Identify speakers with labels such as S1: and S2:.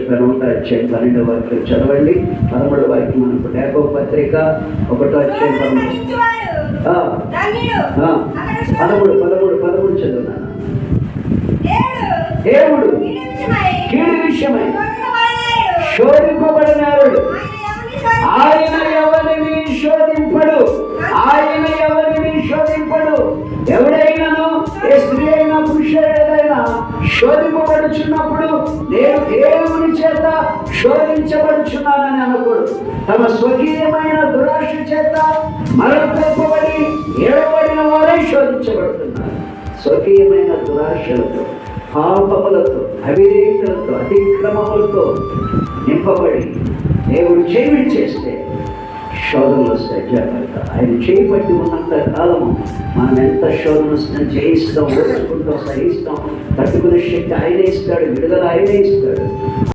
S1: చెప్పాను. 1వ అధ్యాయం 12వ వాక్యం చదవండి. 13వ వాక్యం మనకు యాకోబు పత్రిక 1వ అధ్యాయం 13 చదువున్నాను. దేవుడు కీడు విషయమై శోధింపబడినాడు. ఆయన ఎవరిని శోధింపడు. ఆయన ఎవరిని శోధింపడు. ఎవడైనాను, ఏ స్త్రీ అయినా పురుషుడైనా శోధింపబడుచున్నప్పుడు నేను దేవుని చేత శోధించబడుచున్నానని అనకూడదు. తమ స్వకీయమైన దురాశ చేత మరొకబడి ఏడబడిన వారే శోధించబడుతున్నారు. స్వకీయమైన దురాశలతో, పాపములతో, అవివేకులతో, అతిక్రమములతో నింపబడి దేవుడు చేయి చేస్తే శోధనలు వస్తాయి. జాగ్రత్త. ఆయన చేయి పట్టి ఉన్నంత కాలము మనం ఎంత శోధన వస్తుందో జయిస్తాం, ఓర్చుకుంటాం, సహిస్తాం. తట్టుకునే శక్తి ఆయనే ఇస్తాడు, విడుదల ఆయనే ఇస్తాడు.